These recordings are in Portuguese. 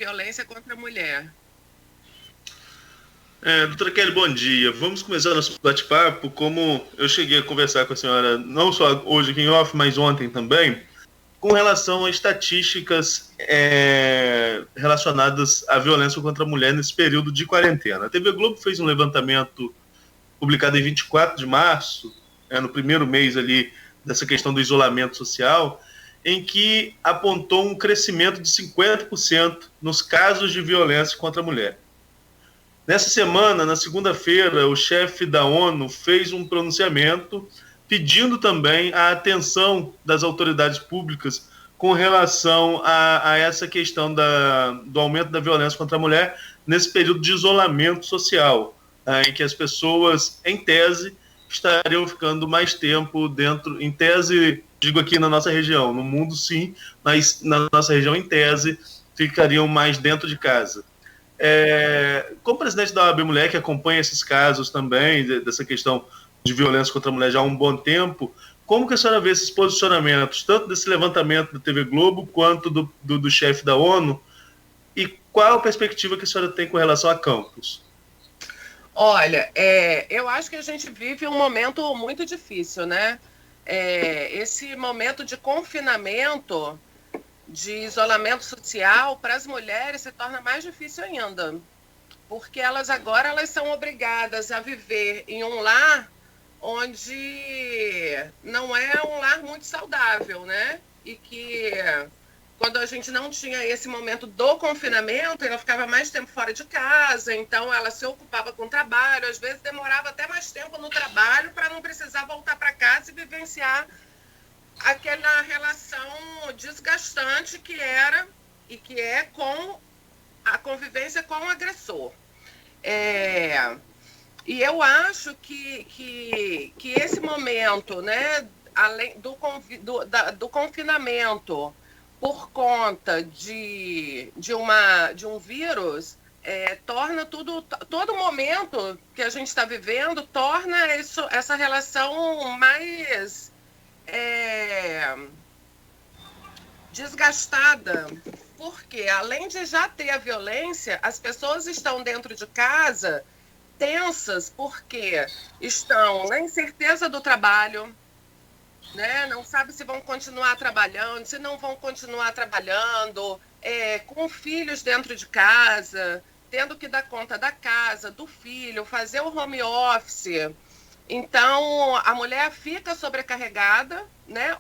violência contra a mulher. Doutora Kelly, bom dia. Vamos começar nosso bate-papo. Como eu cheguei a conversar com a senhora, não só hoje aqui em off, mas ontem também, com relação a estatísticas relacionadas à violência contra a mulher nesse período de quarentena. A TV Globo fez um levantamento publicado em 24 de março, no primeiro mês ali dessa questão do isolamento social, em que apontou um crescimento de 50% nos casos de violência contra a mulher. Nessa semana, na segunda-feira, o chefe da ONU fez um pronunciamento pedindo também a atenção das autoridades públicas com relação a essa questão do aumento da violência contra a mulher nesse período de isolamento social, em que as pessoas, em tese, estariam ficando mais tempo dentro, em tese, digo aqui na nossa região, no mundo sim, mas na nossa região, em tese, ficariam mais dentro de casa. Como presidente da OAB Mulher, que acompanha esses casos também, dessa questão de violência contra a mulher já há um bom tempo, como que a senhora vê esses posicionamentos, tanto desse levantamento da TV Globo, quanto do chefe da ONU, e qual a perspectiva que a senhora tem com relação a Campos? Olha, eu acho que a gente vive um momento muito difícil, né? Esse momento de confinamento, de isolamento social, para as mulheres se torna mais difícil ainda, porque elas são obrigadas a viver em um lar onde não é um lar muito saudável, né? E que quando a gente não tinha esse momento do confinamento, ela ficava mais tempo fora de casa, então ela se ocupava com o trabalho, às vezes demorava até mais tempo no trabalho para não precisar voltar para casa e vivenciar aquela relação desgastante que era e que é com a convivência com o agressor. E eu acho que esse momento, né, além do confinamento por conta de um vírus, torna todo momento que a gente está vivendo, torna essa relação mais desgastada, porque além de já ter a violência, as pessoas estão dentro de casa tensas porque estão na incerteza do trabalho, né? Não sabe se vão continuar trabalhando, se não vão continuar trabalhando, com filhos dentro de casa, tendo que dar conta da casa, do filho, fazer o home office. Então, a mulher fica sobrecarregada, né?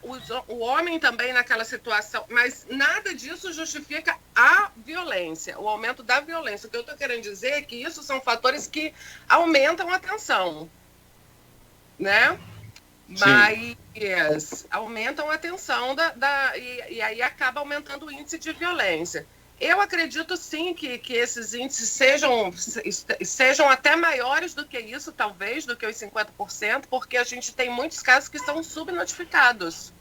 O homem também naquela situação, mas nada disso justifica a violência, o aumento da violência. O que eu estou querendo dizer é que isso são fatores que aumentam a tensão, né? Sim. Mas aumentam a tensão e aí acaba aumentando o índice de violência. Eu acredito sim que esses índices sejam até maiores do que isso, talvez, do que os 50%, porque a gente tem muitos casos que são subnotificados.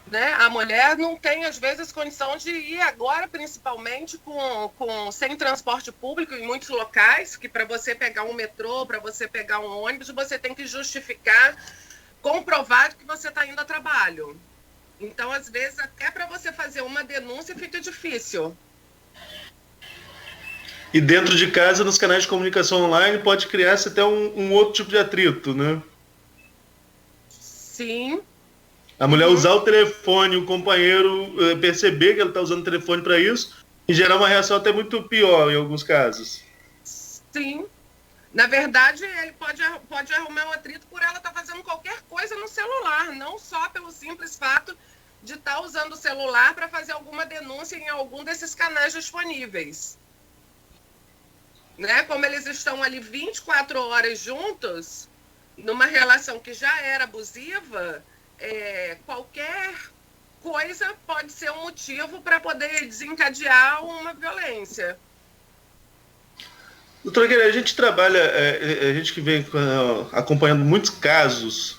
Né? A mulher não tem, às vezes, condição de ir agora, principalmente sem transporte público em muitos locais, que para você pegar um metrô, para você pegar um ônibus, você tem que justificar, comprovar que você está indo a trabalho. Então, às vezes, até para você fazer uma denúncia fica difícil. E dentro de casa, nos canais de comunicação online, pode criar-se até um outro tipo de atrito, né? Sim. A mulher usar o telefone, o companheiro perceber que ela está usando o telefone para isso e gerar uma reação até muito pior em alguns casos. Sim. Na verdade, ele pode arrumar um atrito por ela estar fazendo qualquer coisa no celular, não só pelo simples fato de estar usando o celular para fazer alguma denúncia em algum desses canais disponíveis. Né? Como eles estão ali 24 horas juntos, numa relação que já era abusiva, qualquer coisa pode ser um motivo para poder desencadear uma violência. Doutora Guilherme, a gente trabalha, a gente que vem acompanhando muitos casos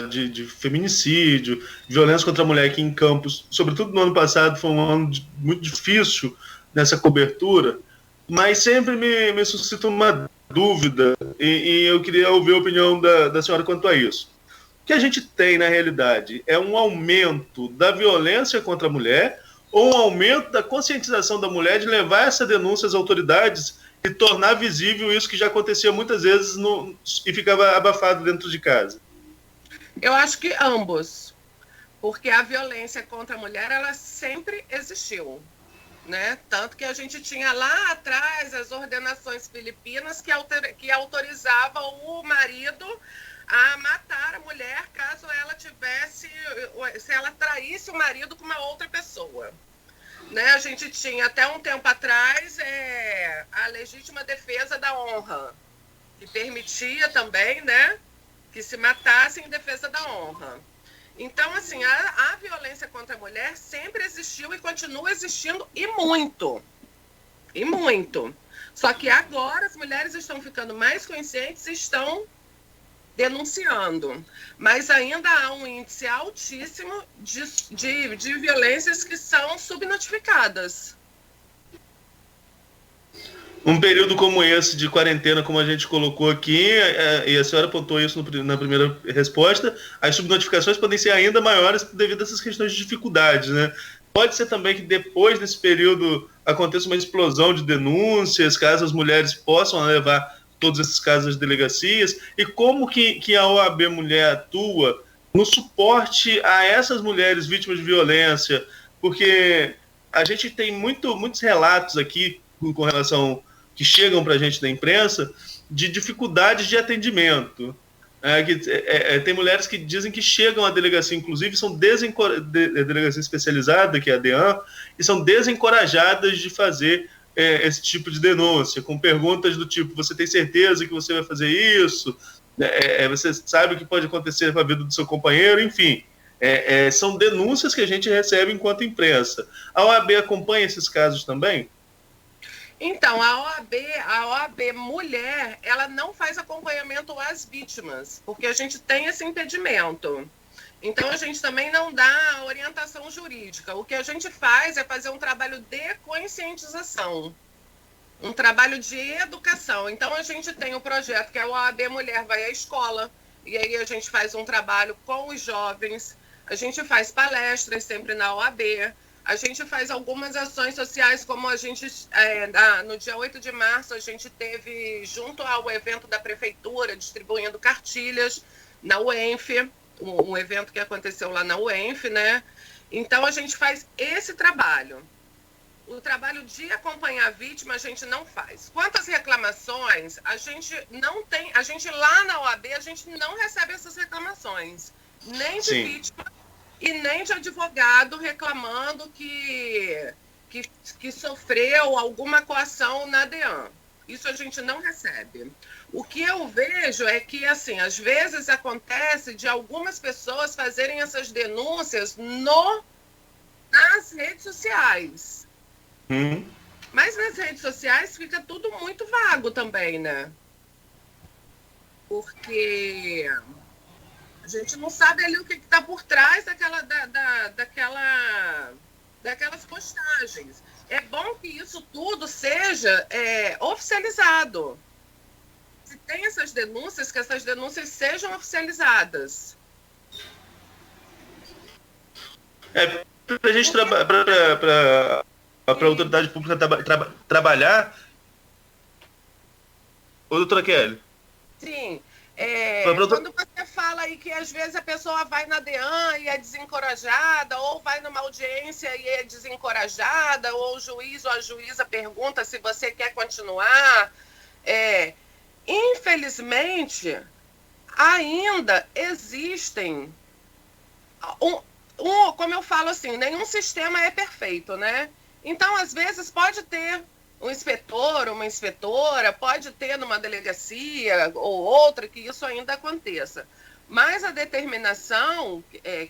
de feminicídio, violência contra a mulher aqui em Campos, sobretudo no ano passado, foi um ano muito difícil nessa cobertura, mas sempre me suscita uma dúvida e eu queria ouvir a opinião da senhora quanto a isso. O que a gente tem, na realidade, é um aumento da violência contra a mulher ou um aumento da conscientização da mulher de levar essa denúncia às autoridades e tornar visível isso que já acontecia muitas vezes e ficava abafado dentro de casa? Eu acho que ambos, porque a violência contra a mulher, ela sempre existiu, né? Tanto que a gente tinha lá atrás as ordenações filipinas que autorizavam o marido a matar a mulher caso ela se ela traísse o marido com uma outra pessoa. Né? A gente tinha até um tempo atrás a legítima defesa da honra, que permitia também, né, que se matasse em defesa da honra. Então, assim, a violência contra a mulher sempre existiu e continua existindo, e muito. E muito. Só que agora as mulheres estão ficando mais conscientes e estão denunciando. Mas ainda há um índice altíssimo de violências que são subnotificadas. Um período como esse de quarentena, como a gente colocou aqui, e a senhora apontou isso na primeira resposta, as subnotificações podem ser ainda maiores devido a essas questões de dificuldades, né? Pode ser também que depois desse período aconteça uma explosão de denúncias, caso as mulheres possam levar todos esses casos às delegacias, e como que a OAB Mulher atua no suporte a essas mulheres vítimas de violência, porque a gente tem muitos relatos aqui com relação que chegam para a gente da imprensa de dificuldades de atendimento. Tem mulheres que dizem que chegam à delegacia, inclusive são delegacia especializada, que é a DEAN, e são desencorajadas de fazer esse tipo de denúncia, com perguntas do tipo: você tem certeza que você vai fazer isso? Você sabe o que pode acontecer com a vida do seu companheiro? Enfim, são denúncias que a gente recebe enquanto imprensa. A OAB acompanha esses casos também? Então, a OAB Mulher, ela não faz acompanhamento às vítimas, porque a gente tem esse impedimento. Então, a gente também não dá orientação jurídica. O que a gente faz é fazer um trabalho de conscientização, um trabalho de educação. Então, a gente tem um projeto que é o OAB Mulher vai à escola, e aí a gente faz um trabalho com os jovens, a gente faz palestras sempre na OAB, a gente faz algumas ações sociais, como a gente, no dia 8 de março, a gente teve, junto ao evento da prefeitura, distribuindo cartilhas na UENF, um evento que aconteceu lá na UENF, né? Então, a gente faz esse trabalho. O trabalho de acompanhar a vítima, a gente não faz. Quanto às reclamações, a gente não tem... A gente lá na OAB, a gente não recebe essas reclamações. Nem de vítima e nem de advogado reclamando que sofreu alguma coação na DEAN. Isso a gente não recebe. O que eu vejo é que, assim, às vezes acontece de algumas pessoas fazerem essas denúncias nas redes sociais. Mas nas redes sociais fica tudo muito vago também, né? Porque a gente não sabe ali o que está por trás daquelas postagens. É bom que isso tudo seja oficializado. Se tem essas denúncias, que essas denúncias sejam oficializadas. Para a gente para a autoridade pública trabalhar. Ô, doutora Kelly. Sim. Quando você fala aí que às vezes a pessoa vai na DEAN e é desencorajada, ou vai numa audiência e é desencorajada, ou o juiz ou a juíza pergunta se você quer continuar, infelizmente, ainda existem, como eu falo assim, nenhum sistema é perfeito, né? Então, às vezes, pode ter um inspetor, uma inspetora, pode ter numa delegacia ou outra que isso ainda aconteça. Mas a determinação,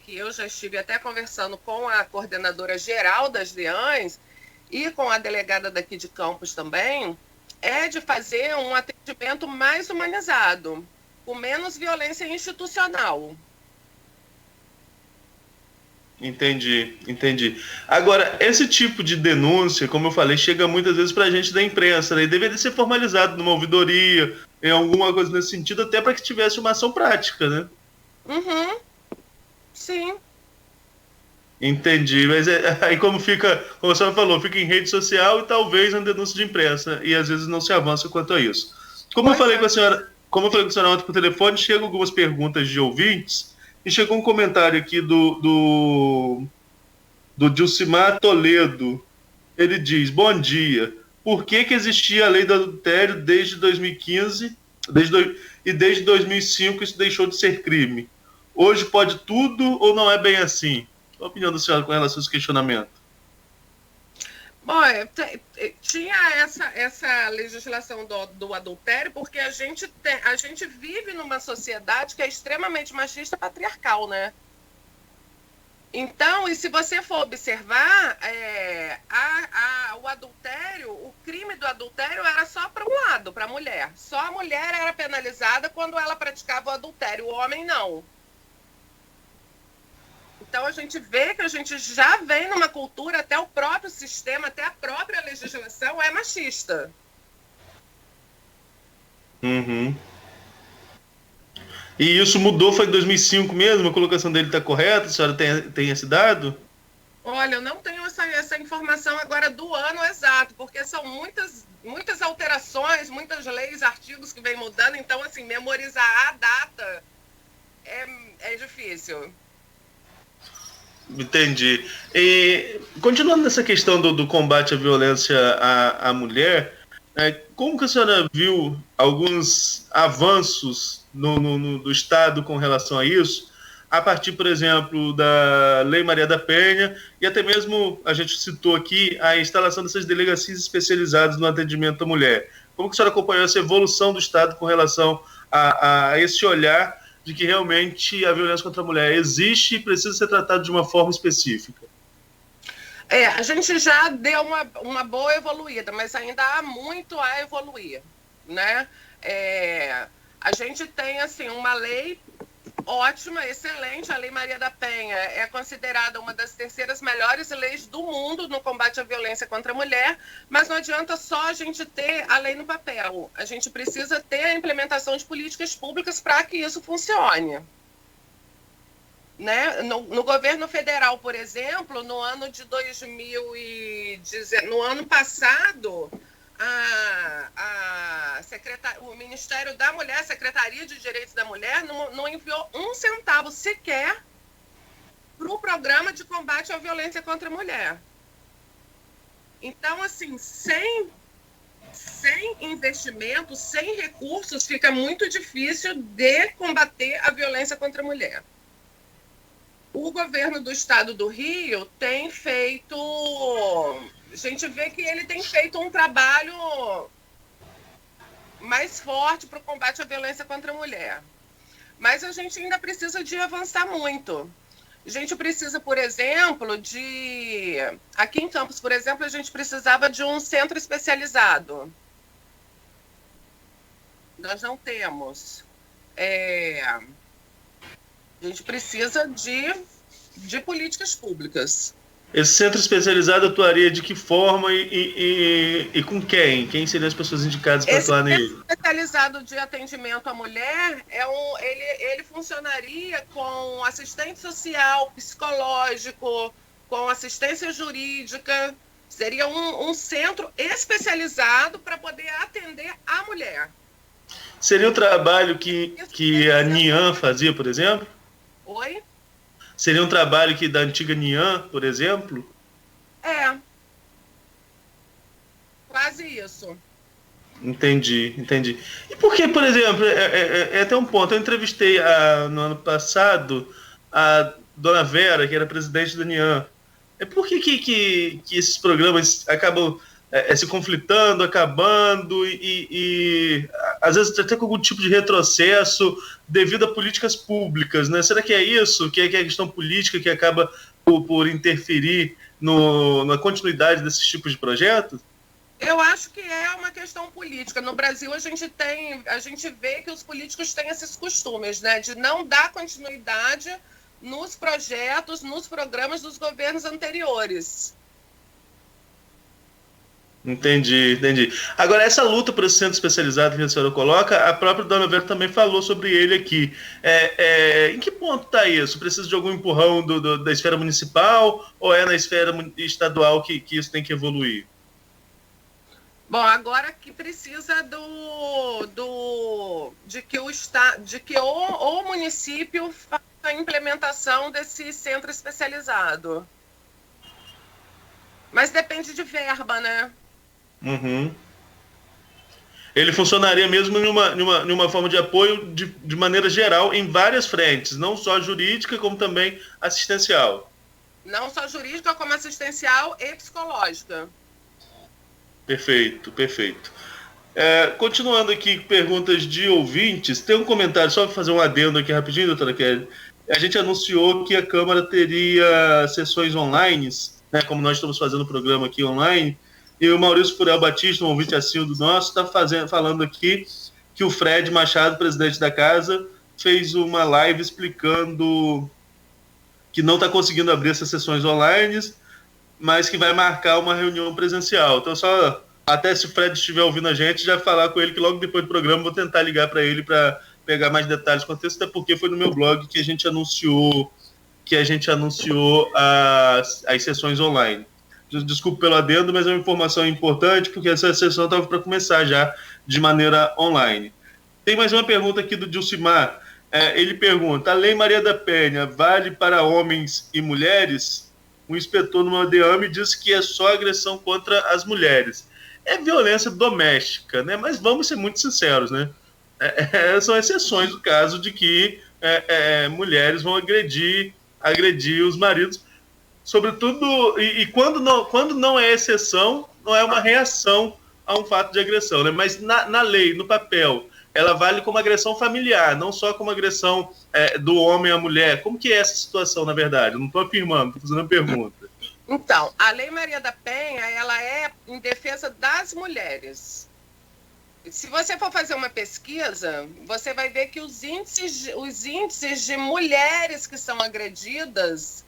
que eu já estive até conversando com a coordenadora geral das DEANs e com a delegada daqui de Campos também, é de fazer um atendimento mais humanizado, com menos violência institucional. Entendi. Agora, esse tipo de denúncia, como eu falei, chega muitas vezes para a gente da imprensa, né? E deveria ser formalizado numa ouvidoria, em alguma coisa nesse sentido, até para que tivesse uma ação prática, né? Sim. Entendi, mas aí como fica, como a senhora falou, fica em rede social e talvez na denúncia de imprensa, e às vezes não se avança quanto a isso. Como eu Pois falei é. com a senhora, como eu falei com a senhora ontem por telefone, chegam algumas perguntas de ouvintes, e chegou um comentário aqui do Dilcimar Toledo. Ele diz: bom dia. Por que existia a lei do adultério desde 2015 e desde 2005 isso deixou de ser crime? Hoje pode tudo ou não é bem assim? Qual a opinião da senhora com relação a esse questionamento? Bom, tinha essa legislação do adultério porque a gente vive numa sociedade que é extremamente machista e patriarcal, né? Então, e se você for observar, o adultério, o crime do adultério era só para um lado, para a mulher. Só a mulher era penalizada quando ela praticava o adultério, o homem não. Então, a gente vê que a gente já vem numa cultura, até o próprio sistema, até a própria legislação é machista. Uhum. E isso mudou, foi em 2005 mesmo? A colocação dele está correta? A senhora tem esse dado? Olha, eu não tenho essa informação agora do ano exato, porque são muitas alterações, muitas leis, artigos que vem mudando, então, assim, memorizar a data é difícil. Entendi. E, continuando nessa questão do combate à violência à mulher, como que a senhora viu alguns avanços do Estado com relação a isso, a partir, por exemplo, da Lei Maria da Penha e até mesmo, a gente citou aqui, a instalação dessas delegacias especializadas no atendimento à mulher? Como que a senhora acompanhou essa evolução do Estado com relação a esse olhar de que realmente a violência contra a mulher existe e precisa ser tratada de uma forma específica? A gente já deu uma boa evoluída, mas ainda há muito a evoluir, né? A gente tem, assim, uma lei ótima, excelente. A Lei Maria da Penha é considerada uma das terceiras melhores leis do mundo no combate à violência contra a mulher, mas não adianta só a gente ter a lei no papel. A gente precisa ter a implementação de políticas públicas para que isso funcione. Né? No governo federal, por exemplo, no ano de 2010, no ano passado, o Ministério da Mulher, a Secretaria de Direitos da Mulher, não enviou um centavo sequer para o programa de combate à violência contra a mulher. Então, assim, sem investimento, sem recursos, fica muito difícil de combater a violência contra a mulher. O governo do estado do Rio tem feito... A gente vê que ele tem feito um trabalho mais forte para o combate à violência contra a mulher. Mas a gente ainda precisa de avançar muito. A gente precisa, por exemplo, aqui em Campos, por exemplo, a gente precisava de um centro especializado. Nós não temos. A gente precisa de políticas públicas. Esse centro especializado atuaria de que forma e com quem? Quem seriam as pessoas indicadas para atuar nele? Esse centro especializado de atendimento à mulher, ele funcionaria com assistente social, psicológico, com assistência jurídica. Seria um centro especializado para poder atender a mulher. Seria o trabalho que a NIAN fazia, por exemplo? Oi? Seria um trabalho da antiga NIAN, por exemplo? Quase isso. Entendi. E por que, por exemplo, é até um ponto, eu entrevistei no ano passado a dona Vera, que era presidente da NIAN. Por que esses programas acabam se conflitando, acabando e às vezes até com algum tipo de retrocesso devido a políticas públicas, né? Será que é isso? Que é a questão política que acaba por interferir na continuidade desses tipos de projetos? Eu acho que é uma questão política. No Brasil, a gente vê que os políticos têm esses costumes, né, de não dar continuidade nos projetos, nos programas dos governos anteriores. Entendi. Agora, essa luta por esse centro especializado que a senhora coloca, a própria Dona Vera também falou sobre ele aqui. Em que ponto está isso? Precisa de algum empurrão da esfera municipal ou é na esfera estadual que isso tem que evoluir? Bom, agora que precisa de que o município faça a implementação desse centro especializado. Mas depende de verba, né? Uhum. Ele funcionaria mesmo numa forma de apoio de maneira geral em várias frentes, não só jurídica, como também assistencial. Não só jurídica, como assistencial e psicológica. Perfeito. Continuando aqui, perguntas de ouvintes, tem um comentário, só para fazer um adendo aqui rapidinho, doutora Kelly. A gente anunciou que a Câmara teria sessões online, né, como nós estamos fazendo o programa aqui online, e o Maurício Furel Batista, um ouvinte assíduo do nosso, está falando aqui que o Fred Machado, presidente da casa, fez uma live explicando que não está conseguindo abrir essas sessões online, mas que vai marcar uma reunião presencial. Então, só até se o Fred estiver ouvindo a gente, já falar com ele que logo depois do programa vou tentar ligar para ele para pegar mais detalhes do contexto, até porque foi no meu blog que a gente anunciou as sessões online. Desculpe pelo adendo, mas é uma informação importante, porque essa sessão estava para começar já de maneira online. Tem mais uma pergunta aqui do Dilcimar. Ele pergunta, a Lei Maria da Penha vale para homens e mulheres? Um inspetor no DEAME disse que é só agressão contra as mulheres. É violência doméstica, né? Mas vamos ser muito sinceros, né? São exceções do caso de que mulheres vão agredir os maridos, sobretudo, e quando não é exceção, não é uma reação a um fato de agressão, né? Mas na lei, no papel, ela vale como agressão familiar, não só como agressão do homem à mulher. Como que é essa situação, na verdade? Eu não estou afirmando, estou fazendo uma pergunta. Então, a Lei Maria da Penha, ela é em defesa das mulheres. Se você for fazer uma pesquisa, você vai ver que os índices de mulheres que são agredidas,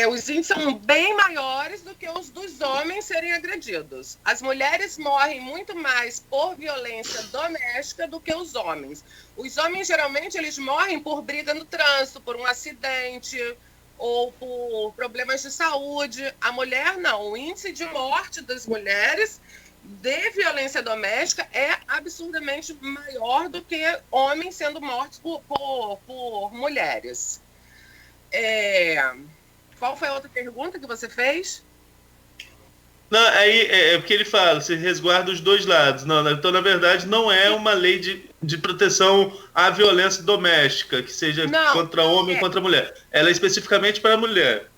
os índices são bem maiores do que os dos homens serem agredidos. As mulheres morrem muito mais por violência doméstica do que os homens. Os homens, geralmente, eles morrem por briga no trânsito, por um acidente ou por problemas de saúde. A mulher, não. O índice de morte das mulheres de violência doméstica é absurdamente maior do que homens sendo mortos por mulheres. Qual foi a outra pergunta que você fez? Não, aí é porque ele fala, se resguarda os dois lados. Não, então, na verdade, não é uma lei de proteção à violência doméstica, que seja contra homem ou contra mulher. Ela é especificamente para a mulher.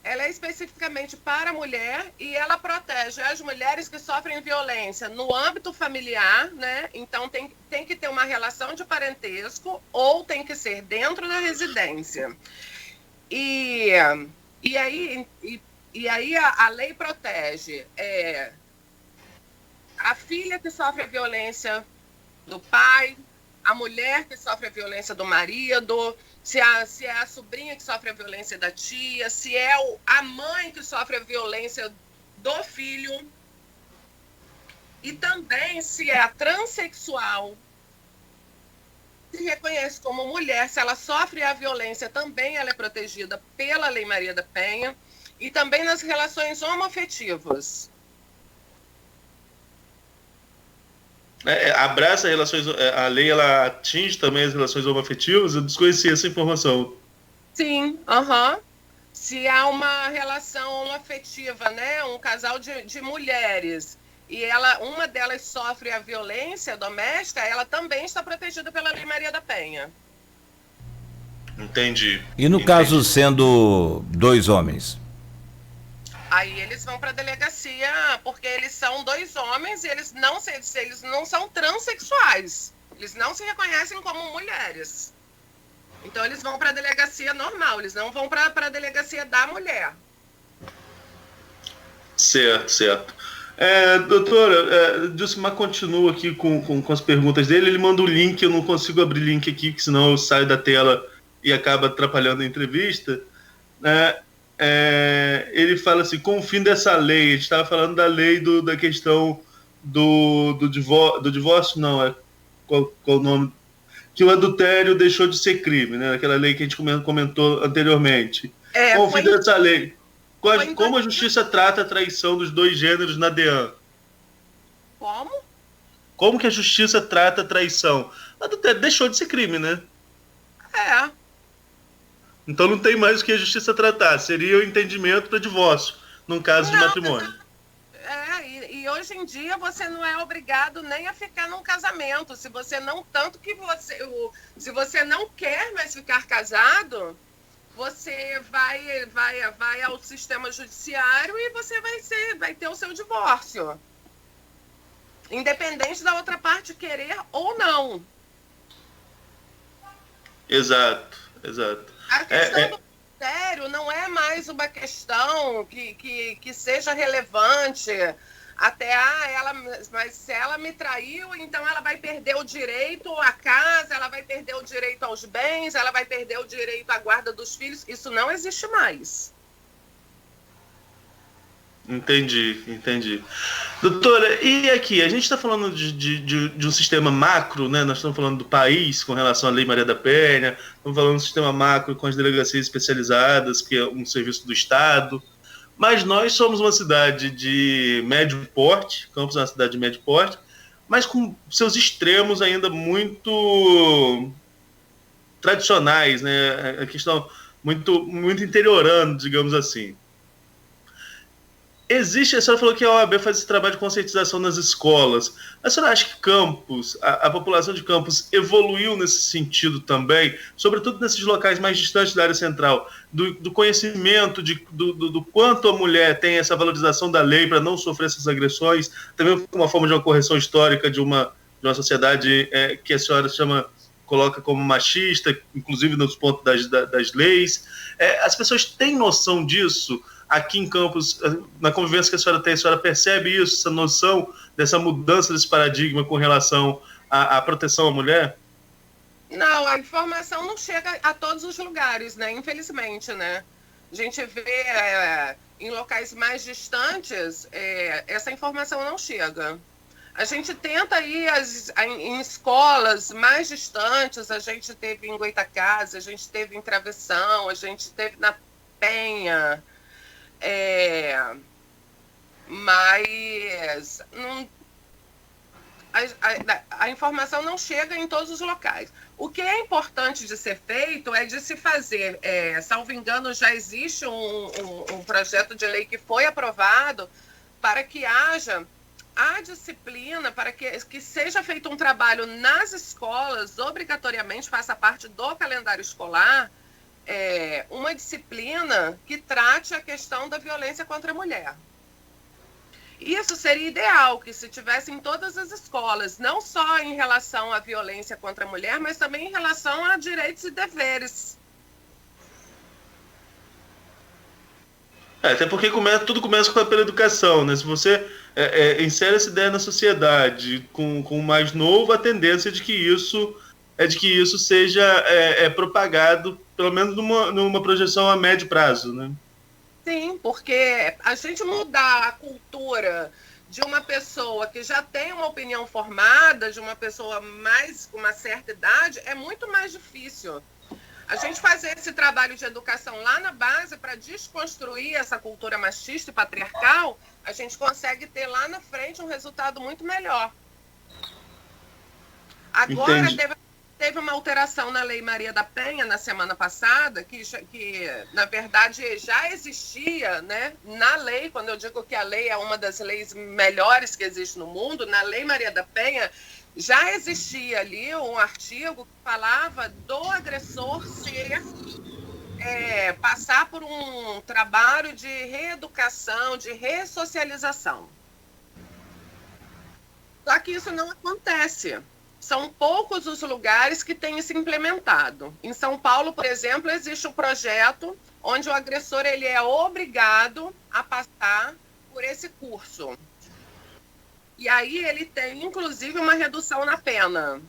Ela é especificamente para a mulher e ela protege as mulheres que sofrem violência no âmbito familiar, né? Então tem que ter uma relação de parentesco ou tem que ser dentro da residência. E aí a lei protege a filha que sofre a violência do pai, a mulher que sofre a violência do marido, se é a sobrinha que sofre a violência da tia, se é a mãe que sofre a violência do filho, e também se é a transexual, se reconhece como mulher, se ela sofre a violência, também ela é protegida pela Lei Maria da Penha, e também nas relações homoafetivas. Abraça relações, a lei ela atinge também as relações homoafetivas? Eu desconhecia essa informação. Sim, se há uma relação homoafetiva, né, um casal de mulheres, e uma delas sofre a violência doméstica, ela também está protegida pela Lei Maria da Penha. Entendi. E no caso sendo dois homens? Aí eles vão para a delegacia, porque eles são dois homens e eles não são transexuais. Eles não se reconhecem como mulheres. Então eles vão para a delegacia normal, eles não vão para a delegacia da mulher. Certo. Doutora, Dilcimar continua aqui com as perguntas dele. Ele manda o link, eu não consigo abrir link aqui, que senão eu saio da tela e acaba atrapalhando a entrevista. ele fala assim, com o fim dessa lei, a gente estava falando da lei da questão do divórcio, não, qual o nome? Que o adultério deixou de ser crime, né? Aquela lei que a gente comentou anteriormente. Com o fim dessa lei, como a justiça trata a traição dos dois gêneros na DEAN? Como? Como que a justiça trata a traição? O adultério deixou de ser crime, né? Então não tem mais o que a justiça tratar. Seria o entendimento para divórcio, num caso de matrimônio. E hoje em dia você não é obrigado nem a ficar num casamento. Se você não quer mais ficar casado, você vai ao sistema judiciário e você vai ter o seu divórcio. Independente da outra parte querer ou não. Exato. A questão do adultério não é mais uma questão que seja relevante. Até, mas se ela me traiu, então ela vai perder o direito à casa, ela vai perder o direito aos bens, ela vai perder o direito à guarda dos filhos. Isso não existe mais. Entendi. Doutora, e aqui, a gente está falando de um sistema macro, né? Nós estamos falando do país com relação à Lei Maria da Penha, estamos falando do sistema macro com as delegacias especializadas, que é um serviço do Estado, mas nós somos uma cidade de médio porte, Campos é uma cidade de médio porte, mas com seus extremos ainda muito tradicionais, né? A questão muito interiorando, digamos assim. A senhora falou que a OAB faz esse trabalho de conscientização nas escolas. A senhora acha que Campos, a população de Campos evoluiu nesse sentido também, sobretudo nesses locais mais distantes da área central, do conhecimento do quanto a mulher tem essa valorização da lei para não sofrer essas agressões, também uma forma de uma correção histórica de uma sociedade que a senhora coloca como machista, inclusive nos pontos das leis. As pessoas têm noção disso? Aqui em Campos, na convivência que a senhora tem, a senhora percebe isso, essa noção dessa mudança desse paradigma com relação à proteção à mulher? Não, a informação não chega a todos os lugares, né? Infelizmente, né? A gente vê em locais mais distantes, essa informação não chega. A gente tenta ir em escolas mais distantes, a gente teve em Goitacazes, a gente teve em Travessão, a gente teve na Penha, mas a informação não chega em todos os locais. O que é importante de ser feito é de se fazer, salvo engano, já existe um projeto de lei que foi aprovado para que haja a disciplina, para que seja feito um trabalho nas escolas, obrigatoriamente faça parte do calendário escolar, uma disciplina que trate a questão da violência contra a mulher. Isso seria ideal, que se tivesse em todas as escolas, não só em relação à violência contra a mulher, mas também em relação a direitos e deveres. Até porque tudo começa pela educação, né? Se você insere essa ideia na sociedade com o mais novo, a tendência é de que isso seja propagado, pelo menos numa projeção a médio prazo, né? Sim, porque a gente mudar a cultura de uma pessoa que já tem uma opinião formada, de uma pessoa com uma certa idade, é muito mais difícil. A gente fazer esse trabalho de educação lá na base para desconstruir essa cultura machista e patriarcal, a gente consegue ter lá na frente um resultado muito melhor. Agora teve uma alteração na Lei Maria da Penha na semana passada, que na verdade já existia, né? Na lei, quando eu digo que a lei é uma das leis melhores que existe no mundo, na Lei Maria da Penha já existia ali um artigo que falava do agressor passar por um trabalho de reeducação, de ressocialização. Só que isso não acontece. São poucos os lugares que têm se implementado. Em São Paulo, por exemplo, existe um projeto onde o agressor ele é obrigado a passar por esse curso. E aí ele tem, inclusive, uma redução na pena.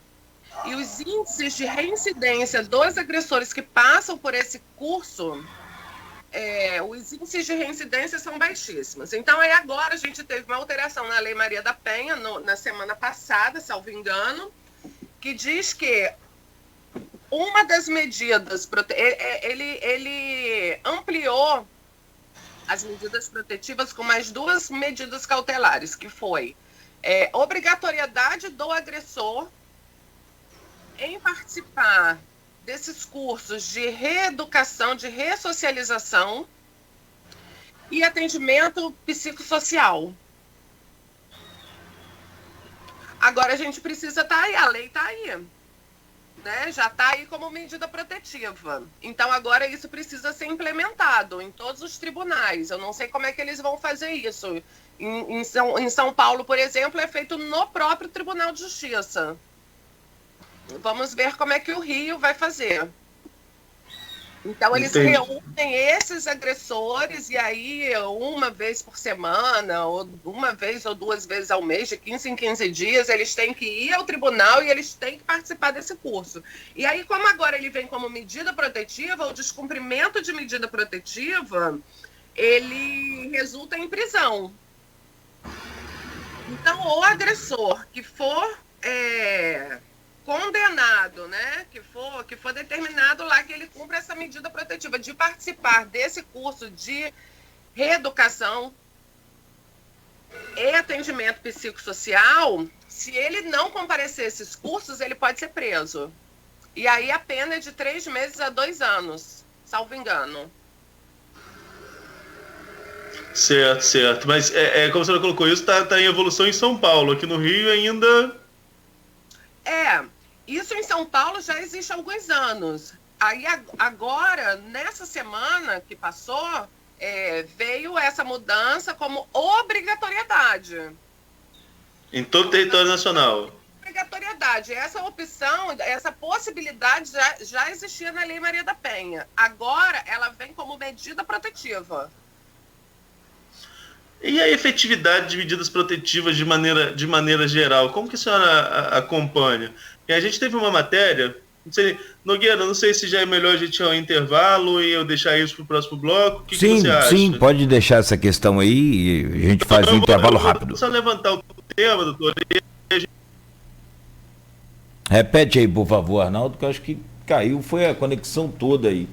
E os índices de reincidência dos agressores que passam por esse curso os índices de reincidência são baixíssimos. Então, aí agora a gente teve uma alteração na Lei Maria da Penha, na semana passada, salvo engano, que diz que uma das medidas, ele ampliou as medidas protetivas com mais 2 medidas cautelares, que foi obrigatoriedade do agressor em participar desses cursos de reeducação, de ressocialização e atendimento psicossocial. Agora a gente precisa estar aí, a lei está aí, né? Já está aí como medida protetiva. Então agora isso precisa ser implementado em todos os tribunais. Eu não sei como é que eles vão fazer isso. Em São Paulo, por exemplo, é feito no próprio Tribunal de Justiça. Vamos ver como é que o Rio vai fazer. Então, eles reúnem esses agressores e aí, uma vez por semana, ou uma vez ou 2 vezes ao mês, de 15 em 15 dias, eles têm que ir ao tribunal e eles têm que participar desse curso. E aí, como agora ele vem como medida protetiva, o descumprimento de medida protetiva, ele resulta em prisão. Então, o agressor que for condenado, né, que for determinado lá que ele cumpra essa medida protetiva de participar desse curso de reeducação e atendimento psicossocial, se ele não comparecer a esses cursos, ele pode ser preso. E aí a pena é de 3 meses a 2 anos, salvo engano. Certo. Mas, como você colocou, isso está em evolução em São Paulo. Aqui no Rio ainda... Isso em São Paulo já existe há alguns anos. Aí agora, nessa semana que passou, veio essa mudança como obrigatoriedade. Em todo o território nacional. Obrigatoriedade. Essa opção, essa possibilidade já existia na Lei Maria da Penha. Agora, ela vem como medida protetiva. E a efetividade de medidas protetivas de maneira geral? Como que a senhora acompanha? E a gente teve uma matéria, Nogueira, não sei se já é melhor a gente ir ao intervalo e eu deixar isso para o próximo bloco. O que você acha? Sim, pode deixar essa questão aí e a gente faz um intervalo rápido. Vou só levantar o tema, doutor. Repete aí, por favor, Arnaldo, que eu acho que caiu, foi a conexão toda aí.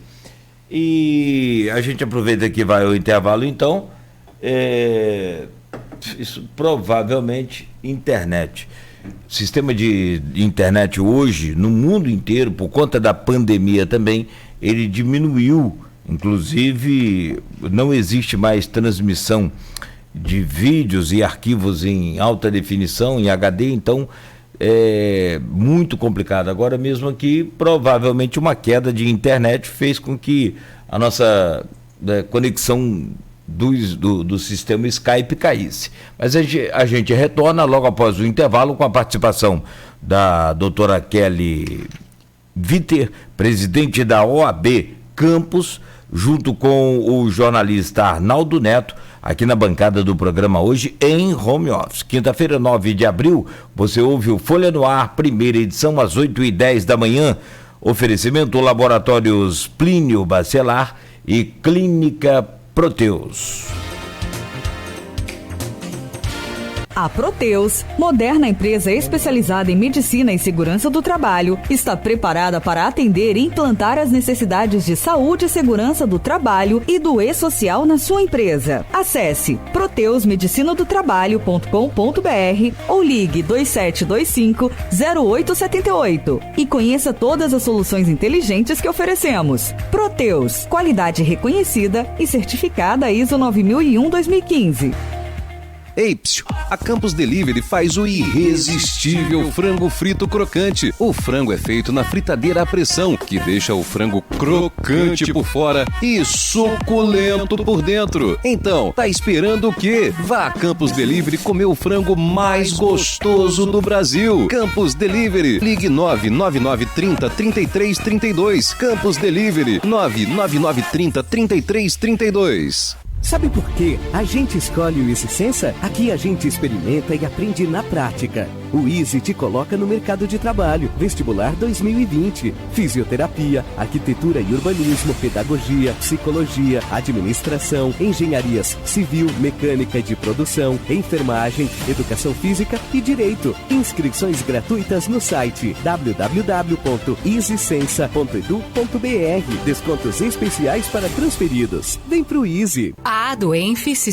E a gente aproveita que vai ao intervalo, então... isso provavelmente internet. O sistema de internet hoje, no mundo inteiro, por conta da pandemia também, ele diminuiu. Inclusive, não existe mais transmissão de vídeos e arquivos em alta definição, em HD, então é muito complicado. Agora mesmo aqui, provavelmente uma queda de internet fez com que a nossa conexão do sistema Skype caísse. Mas a gente retorna logo após o intervalo com a participação da doutora Kelly Viter, presidente da OAB Campos, junto com o jornalista Arnaldo Neto, aqui na bancada do programa hoje em home office. Quinta-feira, 9 de abril, você ouve o Folha no Ar, primeira edição, às 8h10 da manhã. Oferecimento Laboratórios Plínio Bacelar e Clínica Proteus. A Proteus, moderna empresa especializada em medicina e segurança do trabalho, está preparada para atender e implantar as necessidades de saúde e segurança do trabalho e do e-social na sua empresa. Acesse proteusmedicinadotrabalho.com.br ou ligue 2725-0878 e conheça todas as soluções inteligentes que oferecemos. Proteus, qualidade reconhecida e certificada ISO 9001-2015. Ei, psiu, a Campos Delivery faz o irresistível frango frito crocante. O frango é feito na fritadeira à pressão, que deixa o frango crocante por fora e suculento por dentro. Então, tá esperando o quê? Vá a Campos Delivery comer o frango mais gostoso do Brasil. Campos Delivery, ligue 99930-3332. Campos Delivery, 99930-3332. Sabe por quê a gente escolhe o Easy Sensa? Aqui a gente experimenta e aprende na prática. O Easy te coloca no mercado de trabalho. Vestibular 2020. Fisioterapia, arquitetura e urbanismo, pedagogia, psicologia, administração, engenharias civil, mecânica e de produção, enfermagem, educação física e direito. Inscrições gratuitas no site www.easysensa.edu.br. Descontos especiais para transferidos. Vem pro Easy. A Aduenf se